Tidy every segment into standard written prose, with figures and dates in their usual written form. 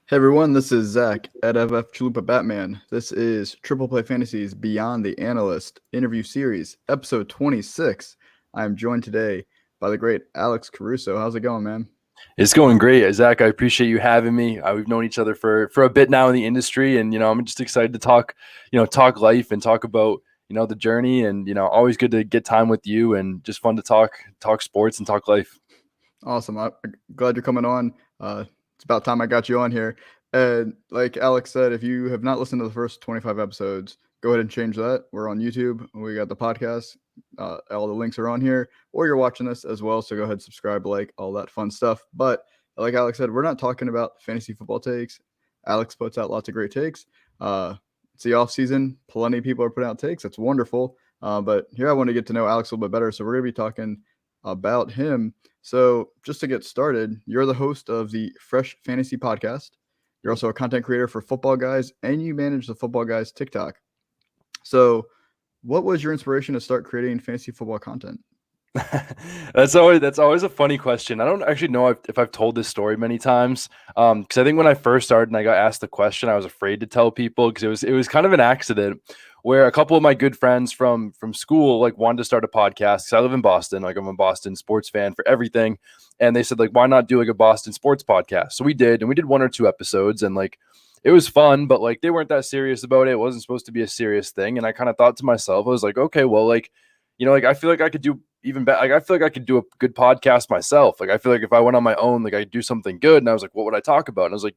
Hey everyone, this is Zach at FF Chalupa Batman. This is Triple Play Fantasies Beyond the Analyst interview series, episode 26. I am joined today by the great Alex Caruso. How's it going, man? It's going great, Zach. I appreciate you having me. We've known each other for a bit now in the industry, and I'm just excited to talk, talk life and talk about the journey, and always good to get time with you, and just fun to talk sports and talk life. Awesome. I'm glad you're coming on. It's about time I got you on here. And like Alex said, if you have not listened to the first 25 episodes, go ahead and change that. We're on YouTube. We got the podcast. All the links are on here, or you're watching this as well. So go ahead, subscribe, like all that fun stuff. But like Alex said, we're not talking about fantasy football takes. Alex puts out lots of great takes. It's the off season. Plenty of people are putting out takes. That's wonderful. But here I want to get to know Alex a little bit better. So we're going to be talking about him. So just to get started, you're the host of the Fresh Fantasy Podcast. You're also a content creator for Footballguys, and you manage the Footballguys TikTok. So what was your inspiration to start creating fantasy football content? That's always a funny question. I don't actually know if I've told this story many times. Because I think when I first started and I got asked the question, I was afraid to tell people because it was kind of an accident where a couple of my good friends from school like wanted to start a podcast. Because I live in Boston, like I'm a Boston sports fan for everything, and they said like why not do like a Boston sports podcast? So we did, and we did one or two episodes, and like it was fun, but like they weren't that serious about it. It wasn't supposed to be a serious thing, and I kind of thought to myself, I was like, okay, well, like like I feel like I could do even better. Like I feel like I could do a good podcast myself. Like I feel like if I went on my own, like I'd do something good. And I was like, what would I talk about? And I was like,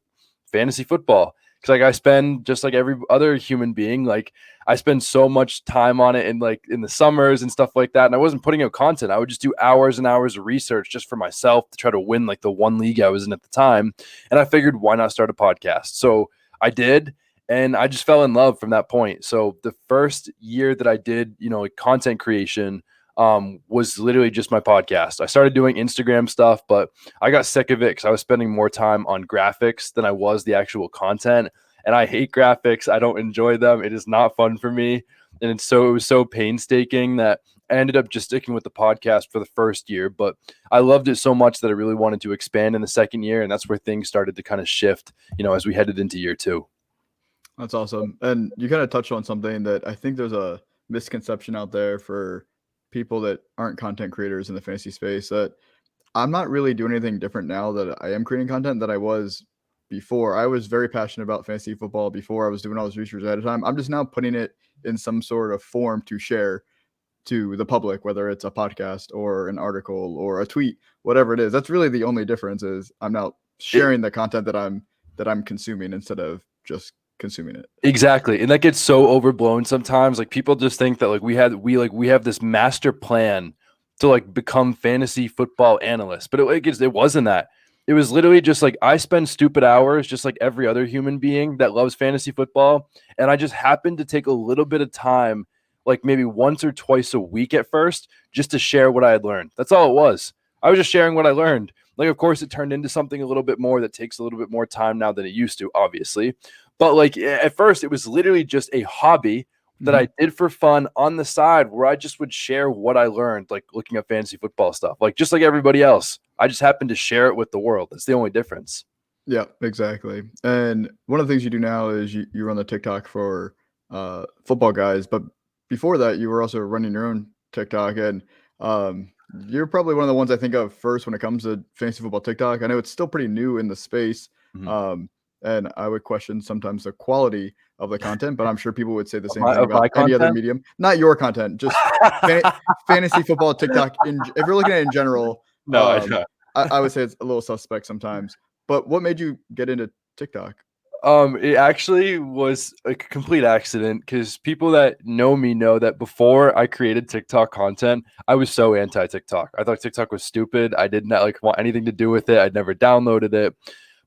fantasy football. Because like I spend just like every other human being, like I spend so much time on it in like in the summers and stuff like that. And I wasn't putting out content. I would just do hours and hours of research just for myself to try to win like the one league I was in at the time. And I figured why not start a podcast? So I did. And I just fell in love from that point. So the first year that I did, like content creation, was literally just my podcast. I started doing Instagram stuff, but I got sick of it because I was spending more time on graphics than I was the actual content. And I hate graphics. I don't enjoy them. It is not fun for me. And it was so painstaking that I ended up just sticking with the podcast for the first year. But I loved it so much that I really wanted to expand in the second year. And that's where things started to kind of shift, as we headed into year two. That's awesome. And you kind of touched on something that I think there's a misconception out there for people that aren't content creators in the fantasy space that I'm not really doing anything different now that I am creating content that I was before. I was very passionate about fantasy football before I was doing all this research ahead of time. I'm just now putting it in some sort of form to share to the public, whether it's a podcast or an article or a tweet, whatever it is. That's really the only difference is I'm now It, sharing the content that I'm consuming instead of just consuming it. Exactly. And that gets so overblown sometimes. Like people just think that like we have this master plan to like become fantasy football analysts. But it wasn't that. It was literally just like I spend stupid hours just like every other human being that loves fantasy football. And I just happened to take a little bit of time, like maybe once or twice a week at first, just to share what I had learned. That's all it was. I was just sharing what I learned. Like, of course, it turned into something a little bit more that takes a little bit more time now than it used to, obviously. But like at first, it was literally just a hobby that Mhm. I did for fun on the side where I just would share what I learned, like looking at fantasy football stuff, like just like everybody else. I just happened to share it with the world. That's the only difference. Yeah, exactly. And one of the things you do now is you run the TikTok for football guys, but before that, you were also running your own TikTok, and um, you're probably one of the ones I think of first when it comes to fantasy football TikTok. I know it's still pretty new in the space, Mhm. um, and I would question sometimes the quality of the content, but I'm sure people would say the Of same thing of about my any other content. medium. Not your content, just fan- fantasy football TikTok. If you're looking at it in general, No, I um, don't. I would say it's a little suspect sometimes. But what made you get into TikTok? It actually was a complete accident because people that know me know that before I created TikTok content, I was so anti TikTok. I thought TikTok was stupid. I did not like want anything to do with it. I'd never downloaded it.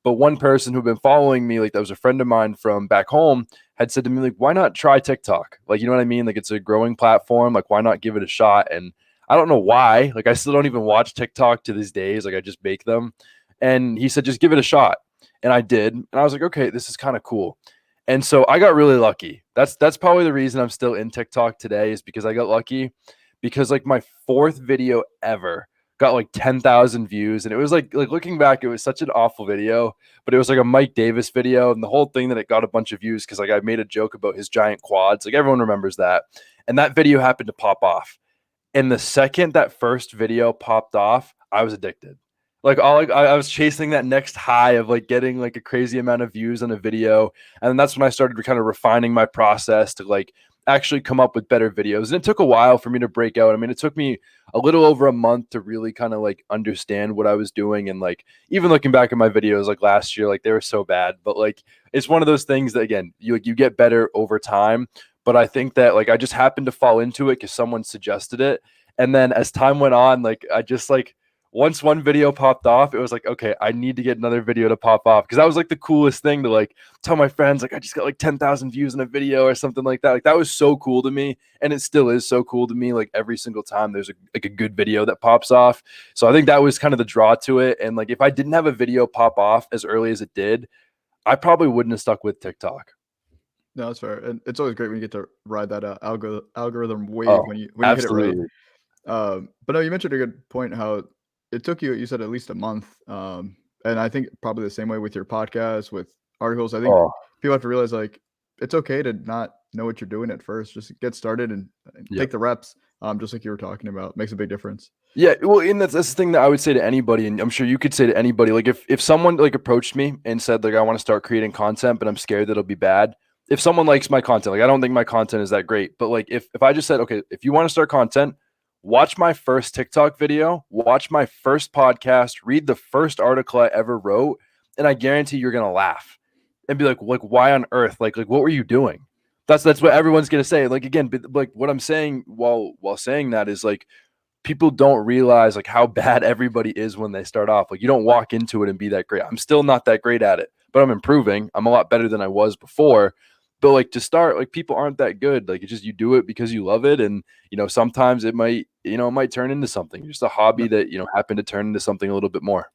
But one person who'd been following me, like that was a friend of mine from back home, had said to me, like, why not try TikTok? Like, you know what I mean? Like, it's a growing platform. Like, why not give it a shot? And I don't know why. Like, I still don't even watch TikTok to these days. Like, I just make them. And he said, just give it a shot. And I did. And I was like, okay, this is kind of cool. And so I got really lucky. That's probably the reason I'm still in TikTok today is because I got lucky because like my fourth video ever got like 10,000 views. And it was like looking back, it was such an awful video, but it was like a Mike Davis video. And the whole thing that it got a bunch of views because like I made a joke about his giant quads. Like everyone remembers that. And that video happened to pop off. And the second that first video popped off, I was addicted. Like I was chasing that next high of like getting like a crazy amount of views on a video. And that's when I started kind of refining my process to like actually come up with better videos. And it took a while for me to break out. I mean, it took me a little over a month to really kind of like understand what I was doing. And like even looking back at my videos like last year, like they were so bad. But like it's one of those things that again, you get better over time. But I think that like I just happened to fall into it because someone suggested it. And then as time went on, like I just like once one video popped off, it was like, okay, I need to get another video to pop off. Cause that was like the coolest thing to like tell my friends, like, I just got like 10,000 views in a video or something like that. Like that was so cool to me. And it still is so cool to me. Like every single time there's like a good video that pops off. So I think that was kind of the draw to it. And like, if I didn't have a video pop off as early as it did, I probably wouldn't have stuck with TikTok. No, that's fair, and it's always great when you get to ride that algorithm wave Oh, when you hit it right. absolutely. But no, you mentioned a good point how it took you said at least a month, and I think probably the same way with your podcast, with articles. I think Oh, people have to realize, like, it's okay to not know what you're doing at first. Just get started and yeah. take the reps, just like you were talking about. Makes a big difference. Yeah, well, and that's the thing that I would say to anybody, and I'm sure you could say to anybody, like if someone like approached me and said like I want to start creating content, but I'm scared that it'll be bad. If someone likes my content, like I don't think my content is that great, but like if I just said, okay, if you want to start content, watch my first TikTok video, watch my first podcast, read the first article I ever wrote, and I guarantee you're gonna laugh and be like why on earth, like what were you doing? That's what everyone's gonna say. Like again, but like what I'm saying while saying that is like people don't realize like how bad everybody is when they start off. Like you don't walk into it and be that great. I'm still not that great at it, but I'm improving. I'm a lot better than I was before. But like to start, like people aren't that good. Like it's just you do it because you love it, and sometimes it might it might turn into something. Just a No, hobby that happened to turn into something a little bit more.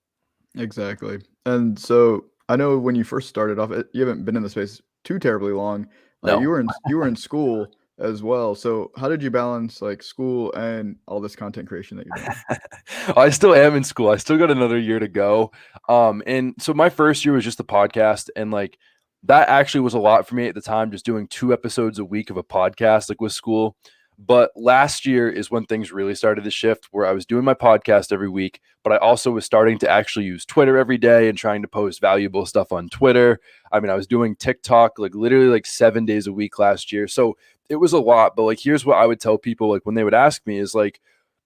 exactly. And so I know when you first started off, you haven't been in the space too terribly long. No. You were in school as well. So how did you balance like school and all this content creation that you're doing? I still am in school. I still got another year to go. And so my first year was just the podcast, and like that actually was a lot for me at the time, just doing 2 episodes a week of a podcast, like with school. But last year is when things really started to shift, where I was doing my podcast every week, but I also was starting to actually use Twitter every day and trying to post valuable stuff on Twitter. I mean, I was doing TikTok like literally like 7 days a week last year. So it was a lot. But like, here's what I would tell people like when they would ask me is like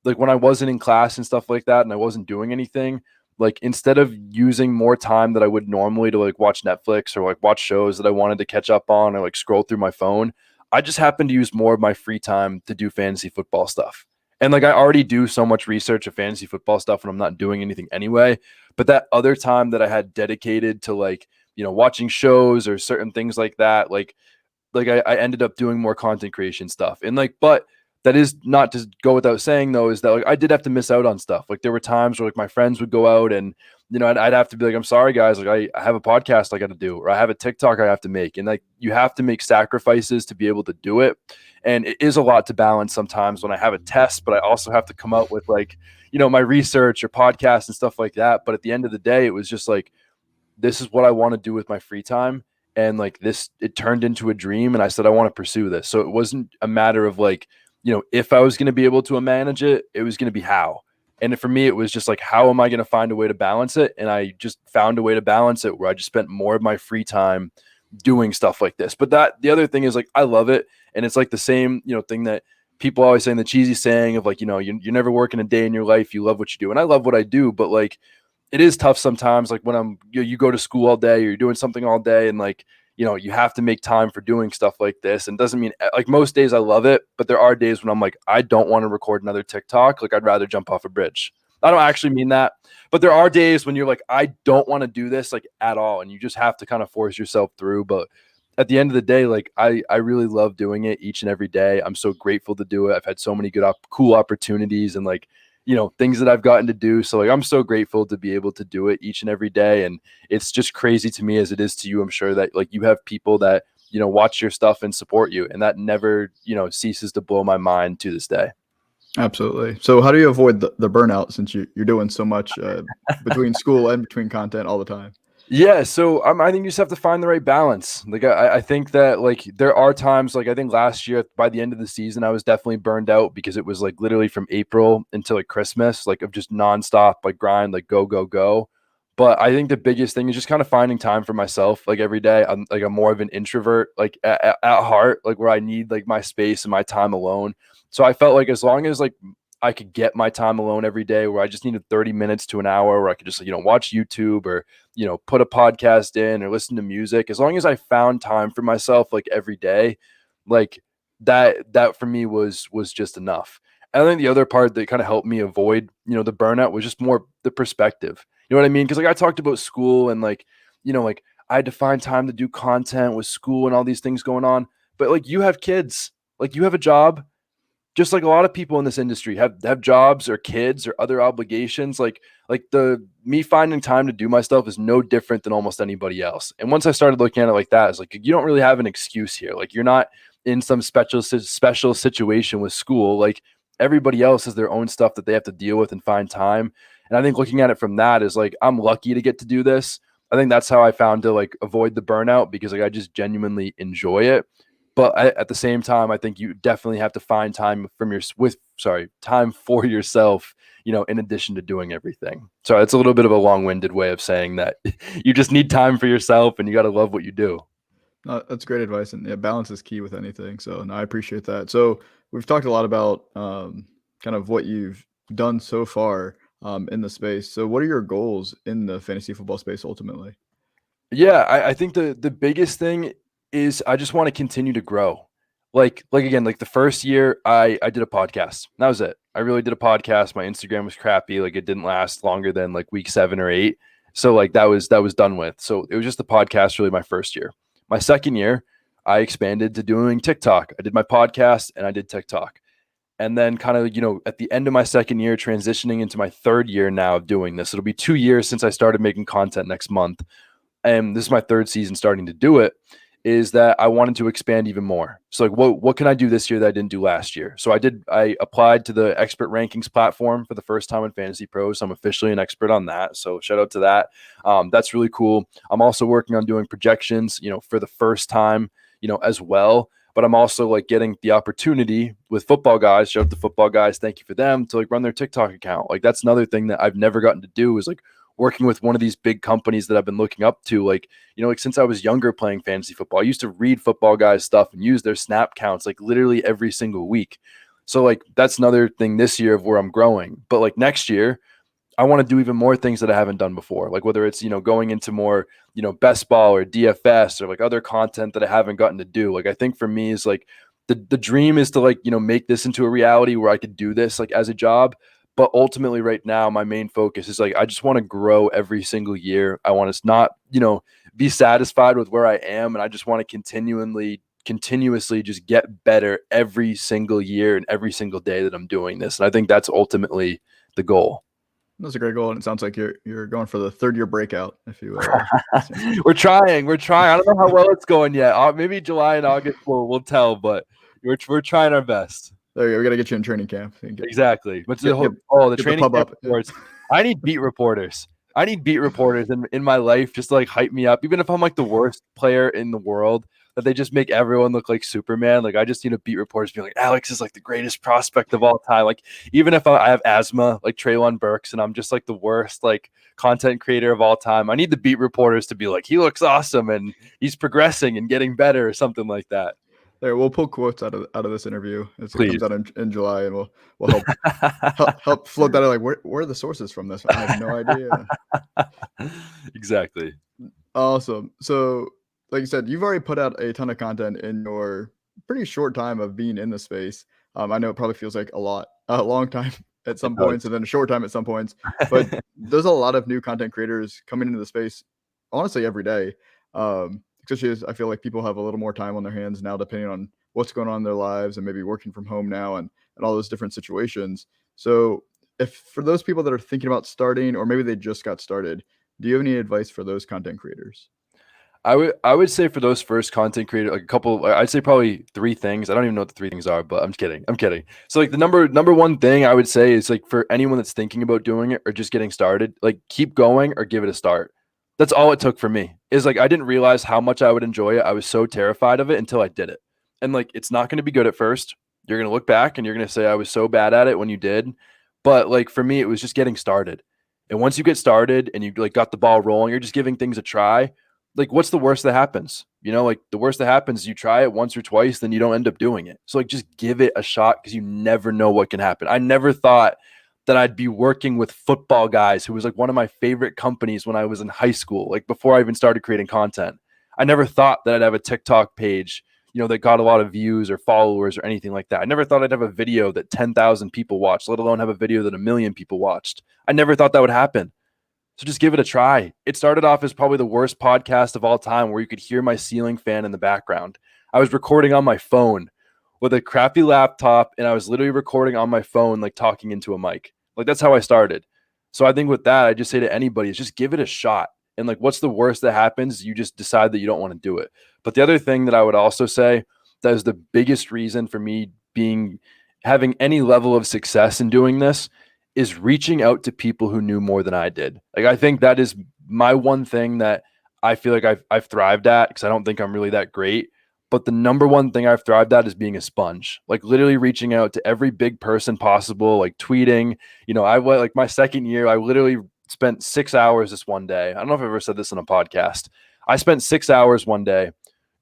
when I wasn't in class and stuff like that and I wasn't doing anything, like instead of using more time that I would normally to like watch Netflix or like watch shows that I wanted to catch up on or like scroll through my phone, I just happened to use more of my free time to do fantasy football stuff. And like I already do so much research of fantasy football stuff when I'm not doing anything anyway. But that other time that I had dedicated to like, watching shows or certain things like that, like I ended up doing more content creation stuff. And like, but that is not to go without saying though, is that like I did have to miss out on stuff. Like there were times where like my friends would go out and I'd have to be like, I'm sorry guys, like I have a podcast I got to do, or I have a TikTok I have to make. And like you have to make sacrifices to be able to do it. And it is a lot to balance sometimes when I have a test, but I also have to come out with like, my research or podcast and stuff like that. But at the end of the day, it was just like, this is what I want to do with my free time. And like this, it turned into a dream. And I said, I want to pursue this. So it wasn't a matter of like, if I was going to be able to manage it, it was going to be how. And for me, it was just like, how am I going to find a way to balance it? And I just found a way to balance it where I just spent more of my free time doing stuff like this. But the other thing is like, I love it. And it's like the same, thing that people always say in the cheesy saying of like, you're never working a day in your life. You love what you do. And I love what I do, but like, it is tough sometimes. Like when you go to school all day or you're doing something all day and like, you have to make time for doing stuff like this. And doesn't mean like most days I love it, but there are days when I'm like, I don't want to record another TikTok. Like I'd rather jump off a bridge. I don't actually mean that, but there are days when you're like, I don't want to do this like at all. And you just have to kind of force yourself through. But at the end of the day, like I really love doing it each and every day. I'm so grateful to do it. I've had so many good, cool opportunities and like, things that I've gotten to do. So like, I'm so grateful to be able to do it each and every day. And it's just crazy to me as it is to you. I'm sure that like you have people that, watch your stuff and support you. And that never, ceases to blow my mind to this day. Absolutely. So how do you avoid the burnout since you're doing so much between school and between content all the time? Yeah, so I think you just have to find the right balance. Like I think that like there are times like I think last year by the end of the season I was definitely burned out because it was like literally from April until like Christmas, like of just nonstop like grind, like go go go. But I think the biggest thing is just kind of finding time for myself. Like every day, I'm more of an introvert, like at heart, like where I need like my space and my time alone. So I felt like as long as like I could get my time alone every day, where I just needed 30 minutes to an hour, where I could just watch YouTube or put a podcast in or listen to music, as long as I found time for myself like every day, like that for me was just enough. And I think the other part that kind of helped me avoid, the burnout was just more the perspective. You know what I mean? Because like I talked about school and like, like I had to find time to do content with school and all these things going on. But like you have kids, like you have a job, just like a lot of people in this industry have jobs or kids or other obligations. Like the me finding time to do my stuff is no different than almost anybody else. And once I started looking at it like that, it's like you don't really have an excuse here. Like you're not in some special situation with school. Like everybody else has their own stuff that they have to deal with and find time. And I think looking at it from that is like I'm lucky to get to do this. I think that's how I found to like avoid the burnout, because like I just genuinely enjoy it. But at the same time, I think you definitely have to find time time for yourself, in addition to doing everything. So it's a little bit of a long-winded way of saying that you just need time for yourself and you got to love what you do. No, that's great advice, and yeah, balance is key with anything. So, no, I appreciate that. So, we've talked a lot about kind of what you've done so far in the space. So, what are your goals in the fantasy football space ultimately? Yeah, I think the biggest thing is I just want to continue to grow. Like again, like the first year I did a podcast. That was it. I really did a podcast. My Instagram was crappy. Like it didn't last longer than like week 7 or 8. So like that was done with. So it was just the podcast really my first year. My second year, I expanded to doing TikTok. I did my podcast and I did TikTok. And then kind of, at the end of my second year, transitioning into my third year now of doing this. It'll be 2 years since I started making content next month, and this is my third season starting to do it, is that I wanted to expand even more. So like what can I do this year that I didn't do last year? So I applied to the expert rankings platform for the first time in Fantasy Pros. So I'm officially an expert on that. So shout out to that. That's really cool. I'm also working on doing projections, for the first time, as well. But I'm also like getting the opportunity with Footballguys. Shout out to Footballguys. Thank you for them to like run their TikTok account. Like that's another thing that I've never gotten to do, is like working with one of these big companies that I've been looking up to. Like, like since I was younger playing fantasy football, I used to read Footballguys stuff and use their snap counts like literally every single week. So like that's another thing this year of where I'm growing. But like next year, I want to do even more things that I haven't done before. Like whether it's, going into more, best ball or DFS or like other content that I haven't gotten to do. Like I think for me is like the dream is to like, make this into a reality where I could do this like as a job. But ultimately right now, my main focus is like I just want to grow every single year. I want to not, be satisfied with where I am. And I just want to continuously just get better every single year and every single day that I'm doing this. And I think that's ultimately the goal. That's a great goal, and it sounds like you're going for the third year breakout, if you will. We're trying. We're trying. I don't know how well it's going yet. Maybe July and August will tell, but we're trying our best. There you go. We got to get you in training camp. Exactly. But Get, get, the get the training pub camp up. reports. I need beat reporters. I need beat reporters in my life just to like hype me up. Even if I'm like the worst player in the world, that they just make everyone look like Superman. Like I just need a beat reporters be like, Alex is like the greatest prospect of all time. Like even if I have asthma, like Traylon Burks, and I'm just like the worst like content creator of all time, I need the beat reporters to be like, he looks awesome and he's progressing and getting better or something like that. There, we'll pull quotes out of this interview as it Please. comes out in July, and we'll help float that out. Like, where are the sources from this? I have no idea. Exactly. Awesome. So, like you said, you've already put out a ton of content in your pretty short time of being in the space. I know it probably feels like a long time at It some does. points, and then a short time at some points. But there's a lot of new content creators coming into the space, honestly, every day. Especially as I feel like people have a little more time on their hands now, depending on what's going on in their lives and maybe working from home now and all those different situations. So, if for those people that are thinking about starting, or maybe they just got started, do you have any advice for those content creators? I would say for those first content creator, like a couple, I'd say probably three things. I don't even know what the three things are, but I'm just kidding. I'm kidding. So like the number one thing I would say is like for anyone that's thinking about doing it or just getting started, like keep going or give it a start. That's all it took for me. Is like I didn't realize how much I would enjoy it. I was so terrified of it until I did it. And like it's not going to be good at first. You're going to look back and you're going to say I was so bad at it when you did. But like for me, it was just getting started. And once you get started and you like got the ball rolling, you're just giving things a try. Like what's the worst that happens? You know, like the worst that happens is you try it once or twice, then you don't end up doing it. So like just give it a shot because you never know what can happen. I never thought that I'd be working with Footballguys, who was like one of my favorite companies when I was in high school, like before I even started creating content. I never thought that I'd have a TikTok page, you know, that got a lot of views or followers or anything like that. I never thought I'd have a video that 10,000 people watched, let alone have a video that 1 million people watched. I never thought that would happen. So just give it a try. It started off as probably the worst podcast of all time where you could hear my ceiling fan in the background. I was recording on my phone with a crappy laptop and I was literally recording on my phone, like talking into a mic. Like that's how I started. So I think with that, I just say to anybody is just give it a shot. And like, what's the worst that happens? You just decide that you don't want to do it. But the other thing that I would also say that is the biggest reason for me having any level of success in doing this is reaching out to people who knew more than I did. Like, I think that is my one thing that I feel like I've thrived at because I don't think I'm really that great. But the number one thing I've thrived at is being a sponge, like literally reaching out to every big person possible, like tweeting. You know, I went like my second year, I literally spent 6 hours this one day. I don't know if I've ever said this in a podcast. I spent 6 hours one day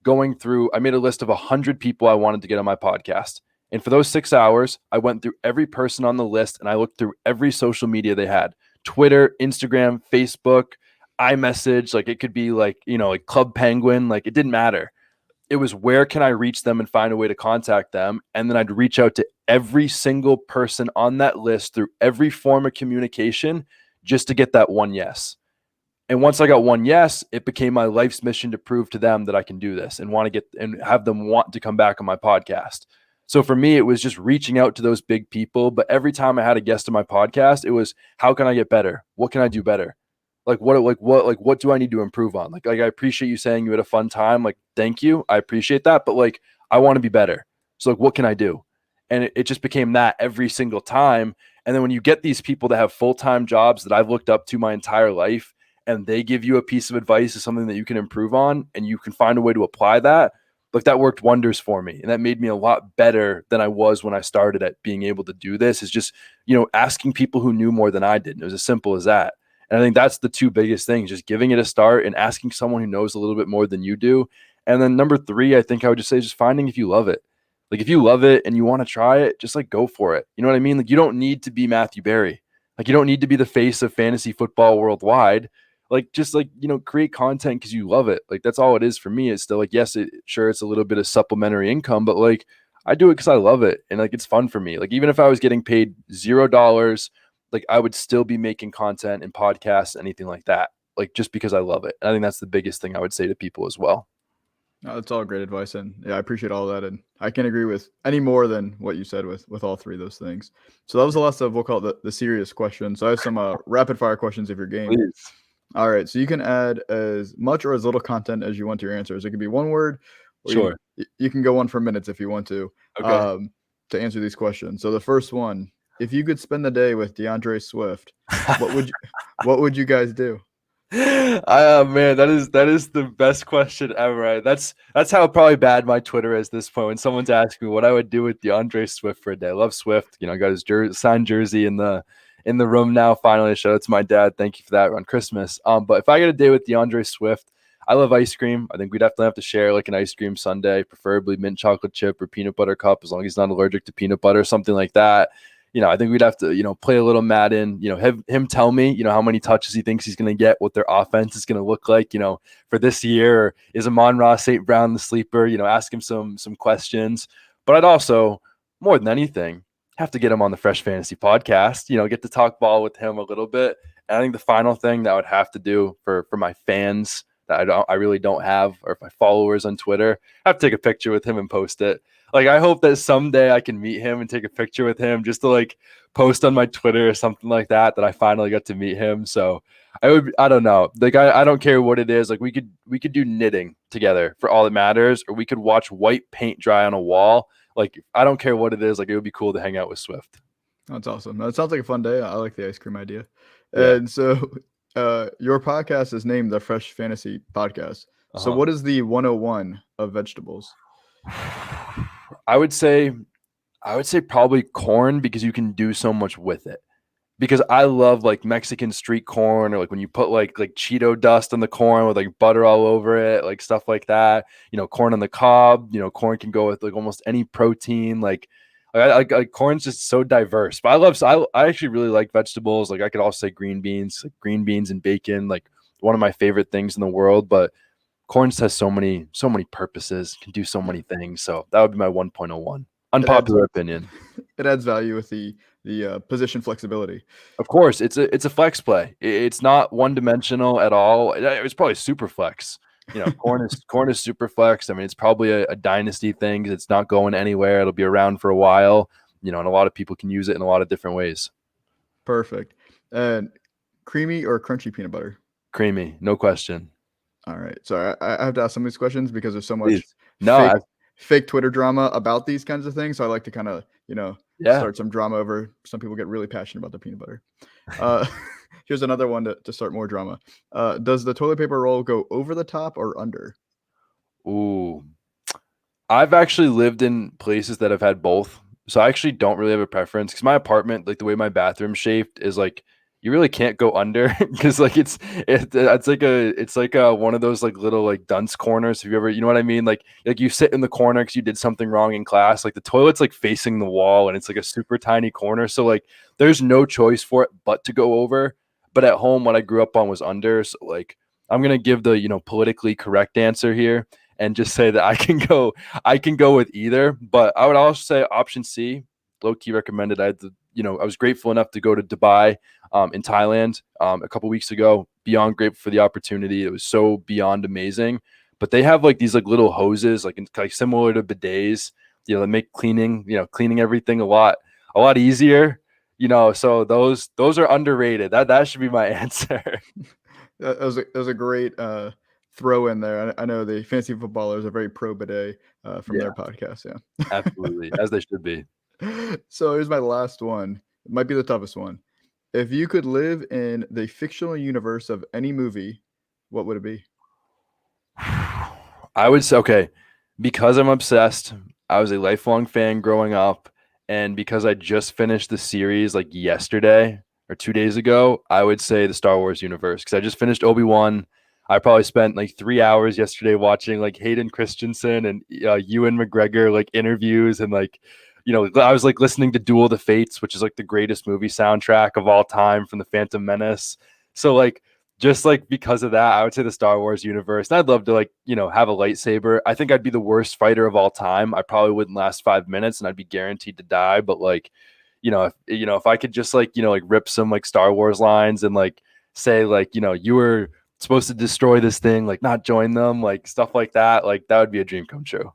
going through, I made a list of 100 people I wanted to get on my podcast. And for those 6 hours, I went through every person on the list and I looked through every social media they had: Twitter, Instagram, Facebook, iMessage. Like it could be like, you know, like Club Penguin, like it didn't matter. It was where can I reach them and find a way to contact them. And then I'd reach out to every single person on that list through every form of communication just to get that one yes. And once I got one yes, it became my life's mission to prove to them that I can do this and want to get and have them want to come back on my podcast. So for me, it was just reaching out to those big people. But every time I had a guest on my podcast, it was how can I get better? What can I do better? What do I need to improve on? Like I appreciate you saying you had a fun time. Like, thank you. I appreciate that. But like, I want to be better. So like, what can I do? And it just became that every single time. And then when you get these people that have full-time jobs that I've looked up to my entire life, and they give you a piece of advice or something that you can improve on, and you can find a way to apply that, like that worked wonders for me. And that made me a lot better than I was when I started at being able to do this, is just, you know, asking people who knew more than I did. And it was as simple as that. And I think that's the two biggest things, just giving it a start and asking someone who knows a little bit more than you do. And then number three, I think I would just say just finding if you love it. Like if you love it and you want to try it, just like go for it. You know what I mean? Like you don't need to be Matthew Berry. Like you don't need to be the face of fantasy football worldwide. Like just like, you know, create content because you love it. Like that's all it is for me. It's still like, yes, it's a little bit of supplementary income, but like I do it because I love it and like it's fun for me. Like even if I was getting paid $0, like I would still be making content and podcasts, anything like that, like just because I love it. And I think that's the biggest thing I would say to people as well. No, that's all great advice, and yeah, I appreciate all that, and I can't agree with any more than what you said with all three of those things. So that was the last of, we'll call it the serious questions. So I have some rapid fire questions if you're game. Please. All right, so you can add as much or as little content as you want to your answers. It could be one word, or Sure. you can go on for minutes if you want Okay. to answer these questions. So the first one: if you could spend the day with DeAndre Swift, what would you guys do? Man, that is the best question ever. Right? That's how probably bad my Twitter is at this point. When someone's asking me what I would do with DeAndre Swift for a day. I love Swift. You know, I got his signed jersey in the room now. Finally, shout out to my dad. Thank you for that on Christmas. But if I get a day with DeAndre Swift, I love ice cream. I think we'd definitely have to share like an ice cream sundae, preferably mint chocolate chip or peanut butter cup, as long as he's not allergic to peanut butter, something like that. You know, I think we'd have to, you know, play a little Madden, you know, have him tell me, you know, how many touches he thinks he's going to get, what their offense is going to look like, you know, for this year. Or is Amon-Ra St. Brown the sleeper? You know, ask him some questions. But I'd also, more than anything, have to get him on the Fresh Fantasy podcast, you know, get to talk ball with him a little bit. And I think the final thing that I would have to do for my fans that I really don't have, or if my followers on Twitter, I have to take a picture with him and post it. Like, I hope that someday I can meet him and take a picture with him just to like post on my Twitter or something like that I finally got to meet him. So I don't know. Like, I don't care what it is. Like, we could do knitting together for all that matters, or we could watch white paint dry on a wall. Like, I don't care what it is. Like, it would be cool to hang out with Swift. That's awesome. That sounds like a fun day. I like the ice cream idea. Yeah. And so, your podcast is named the Fresh Fantasy Podcast. So, Uh-huh. what is the 101 of vegetables? I would say probably corn, because you can do so much with it. Because I love like Mexican street corn, or like when you put like Cheeto dust on the corn with like butter all over it, like stuff like that. Corn on the cob. Corn can go with like almost any protein. Like corn's just so diverse. But I actually really like vegetables. Like, I could also say green beans, and bacon, like one of my favorite things in the world. But corn just has so many purposes, can do so many things. So that would be my 1.01. Unpopular opinion. It adds value with the position flexibility. Of course, it's a flex play. It's not one dimensional at all. It's probably super flex. Corn is super flex. I mean, it's probably a dynasty thing because it's not going anywhere. It'll be around for a while. And a lot of people can use it in a lot of different ways. Perfect. And creamy or crunchy peanut butter? Creamy, no question. All right. So I have to ask some of these questions because there's so much Please. fake Twitter drama about these kinds of things. So I like to kind of, start some drama over. Some people get really passionate about their peanut butter. Here's another one to start more drama. Does the toilet paper roll go over the top or under? Ooh. I've actually lived in places that have had both. So I actually don't really have a preference, because my apartment, like the way my bathroom's shaped, is like you really can't go under, because like it's like a one of those like little like dunce corners. Have you ever, you know what I mean? Like you sit in the corner because you did something wrong in class. Like the toilet's like facing the wall, and it's like a super tiny corner. So like there's no choice for it but to go over. But at home, what I grew up on was under. So like I'm gonna give the politically correct answer here and just say that I can go with either. But I would also say option C, low key recommended. I was grateful enough to go to Dubai in Thailand a couple weeks ago. Beyond grateful for the opportunity. It was so beyond amazing. But they have like these like little hoses, like similar to bidets, that make cleaning everything a lot easier. So those are underrated. That should be my answer. That was a great throw in there. I know the fantasy footballers are very pro bidet from their podcast. Yeah, Absolutely, as they should be. So here's my last one. It might be the toughest one. If you could live in the fictional universe of any movie, what would it be? I would say, okay, because I'm obsessed. I was a lifelong fan growing up, and because I just finished the series like yesterday or 2 days ago, I would say the Star Wars universe, because I just finished Obi-Wan. I probably spent like 3 hours yesterday watching like Hayden Christensen and Ewan McGregor like interviews, and like I was like listening to Duel of the Fates, which is like the greatest movie soundtrack of all time from the Phantom Menace. So like just like because of that, I would say the Star Wars universe. And I'd love to like, have a lightsaber. I think I'd be the worst fighter of all time. I probably wouldn't last 5 minutes and I'd be guaranteed to die. But like, if I could just like, like rip some like Star Wars lines and like say like, you were supposed to destroy this thing, like not join them, like stuff like that would be a dream come true.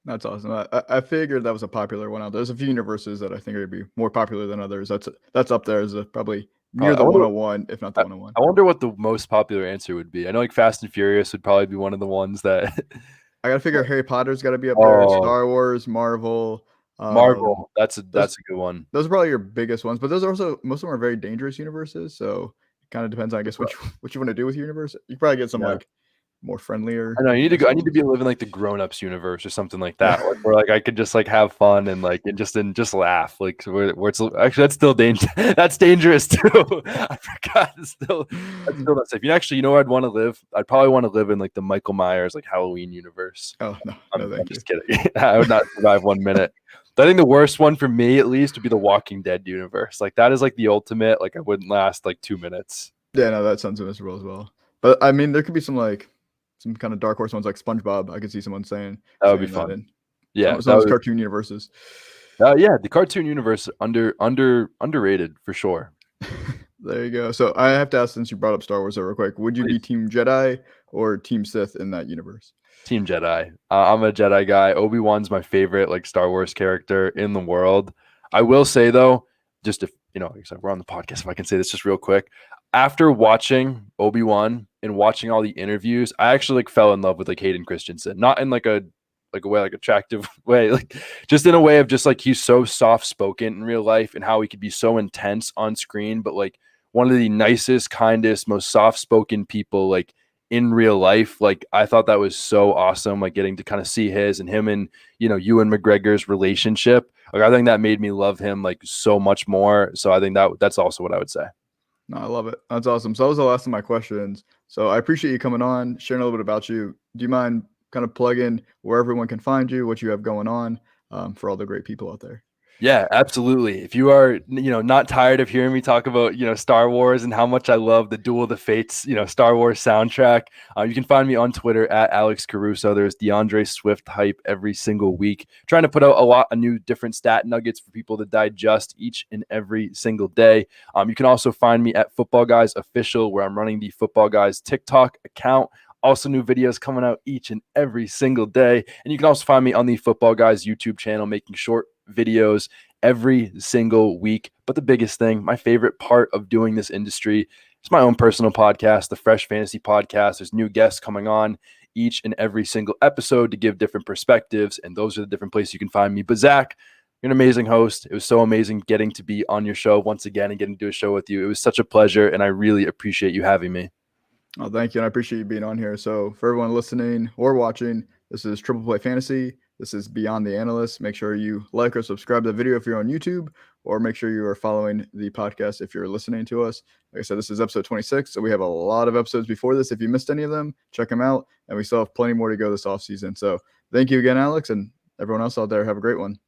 That's awesome. I figured that was a popular one out there. There's a few universes that I think would be more popular than others. That's up there as probably near the 101, if not the 101. I wonder what the most popular answer would be. I know like Fast and Furious would probably be one of the ones that I gotta figure Harry Potter's got to be up there. Star Wars, Marvel. Marvel. That's a good one. Those are probably your biggest ones, but those are also most of them are very dangerous universes. So it kind of depends, I guess, what you want to do with your universe. You probably get some like more friendlier. I know you need to go. I need to be living like the grown-ups universe or something like that, where like I could just like have fun and like and just laugh. Like where it's actually that's still dangerous. That's dangerous too. I forgot. That's still not safe. You know where I'd want to live? I'd probably want to live in like the Michael Myers like Halloween universe. Oh no, I'm just kidding. I would not survive 1 minute. But I think the worst one for me, at least, would be the Walking Dead universe. Like that is like the ultimate. Like I wouldn't last like 2 minutes. Yeah, no, that sounds miserable as well. But I mean, there could be some kind of dark horse ones like SpongeBob. I could see someone saying that would be fun. Yeah, some of those cartoon universes. Yeah, the cartoon universe underrated for sure. There you go. So I have to ask, since you brought up Star Wars real quick, would you be Please. Team Jedi or Team Sith in that universe? Team Jedi. I'm a Jedi guy. Obi-Wan's my favorite like Star Wars character in the world. I will say though, just if like I said, we're on the podcast, if I can say this just real quick. After watching Obi-Wan and watching all the interviews, I actually like fell in love with like Hayden Christensen. Not in like a way, like attractive way, like just in a way of just like he's so soft spoken in real life and how he could be so intense on screen, but like one of the nicest, kindest, most soft spoken people like in real life. Like I thought that was so awesome, like getting to kind of see his and him and Ewan McGregor's relationship. Like I think that made me love him like so much more. So I think that's also what I would say. No, I love it. That's awesome. So that was the last of my questions. So I appreciate you coming on, sharing a little bit about you. Do you mind kind of plugging where everyone can find you, what you have going on, for all the great people out there? Yeah, absolutely. If you are, not tired of hearing me talk about, Star Wars and how much I love the Duel of the Fates, Star Wars soundtrack, you can find me on Twitter at Alex Caruso. There's DeAndre Swift hype every single week, trying to put out a lot of new different stat nuggets for people to digest each and every single day. You can also find me at Footballguys Official, where I'm running the Footballguys TikTok account. Also, new videos coming out each and every single day. And you can also find me on the Footballguys YouTube channel, making short videos every single week. But the biggest thing, my favorite part of doing this industry, is my own personal podcast, the Fresh Fantasy Podcast. There's new guests coming on each and every single episode to give different perspectives. And those are the different places you can find me. But Zach, you're an amazing host. It was so amazing getting to be on your show once again and getting to do a show with you. It was such a pleasure. And I really appreciate you having me. Oh, thank you. And I appreciate you being on here. So for everyone listening or watching, this is Triple Play Fantasy. This is Beyond the Analyst. Make sure you like or subscribe to the video if you're on YouTube, or make sure you are following the podcast if you're listening to us. Like I said, this is episode 26. So we have a lot of episodes before this. If you missed any of them, check them out. And we still have plenty more to go this off season. So thank you again, Alex, and everyone else out there. Have a great one.